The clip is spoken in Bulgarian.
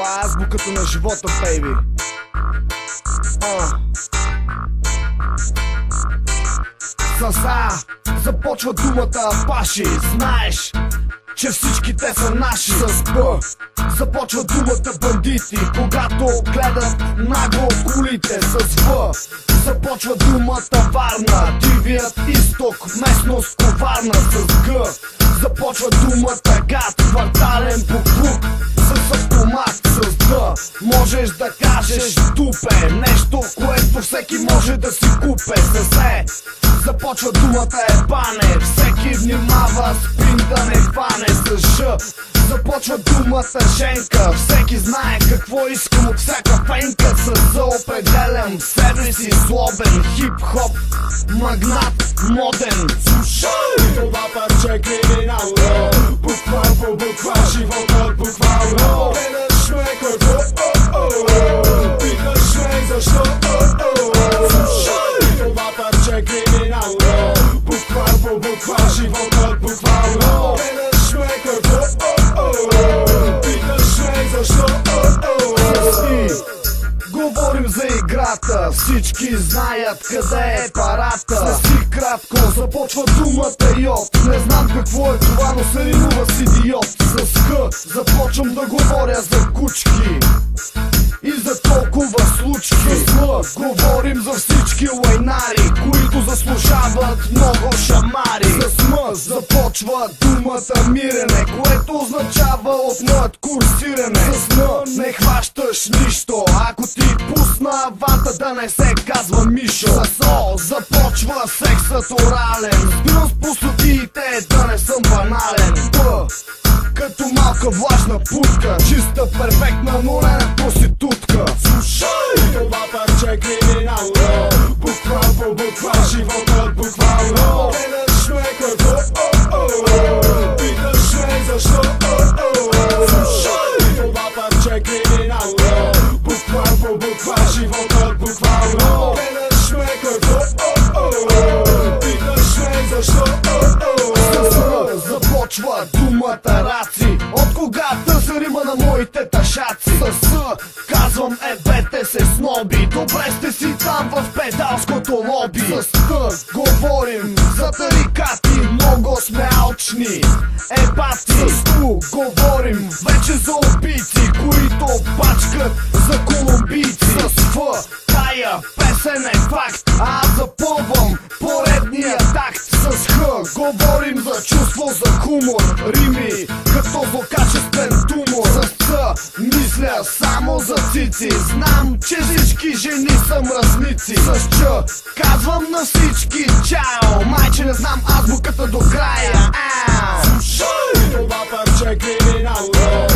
Това е азбуката на живота, бейби. С А започва думата Апаши. Знаеш, че всички те са наши. С Б започва думата бандити, когато гледат нагло от колите. С В започва думата Варна, дивият изток, местност коварна. С Г започва думата гад, квартален буклук с автомат. С Д можеш да кажеш тупе, нещо, което всеки може да си купе. С Е започва думата ебане, всеки внимава спин да не хване. С Ж започва думата женка, всеки знае какво искам от всяка фенка. С З определям себе си злобен, хип-хоп, магнат, моден. Слушай това парче криминално, буква по буква, животът буквално. Гледаш ме какво, питаш ме защо. Слушай това парче криминално, буква по буква, животът буквално. Гледаш ме какво, питаш ме защо. Говорим за играта, всички знаят къде е парата. Си кратко започва думата йод, не знам какво е това, но се римува с идиот. С Х започвам да говоря за кучки и за толкова случки. С Л говорим за всички лайнари, които заслужават много шамари. С М започва думата мирене, което означава от моят курсиране. С Н не хващаш нищо, ако ти пусна аванта да не се казва Мишо. С О започва сексът орален, спирам с пустотиите да не съм банален. П като малка влажна путка, чиста, перфектна, но не проститутка. Слушай това парче криминално, буква по буква, животът буквално. Гледаш ме какво, питаш ме защо. Слушай това парче криминално, буква по буква, животът буквално. Гледаш ме какво, питаш ме защо. Започва думата раци, от когато се рима на моите ташаци. С С казвам ебете се сноби, добре сте си там в педалското лоби. С Т говорим за тарикати, много сме алчни ебати. С Ку говорим вече за убийци, които пачкат за колумбийци. С Ф тая песен е факт, а аз запълвам поредния такт. С Х говорим за чувство, за хумор, рими като злокачествен тумор. С Ц мисля само за цици, знам, че всички жени са мръсници. С Ч казвам на всички чао, майче не знам азбуката до края. Слушай това парче криминално,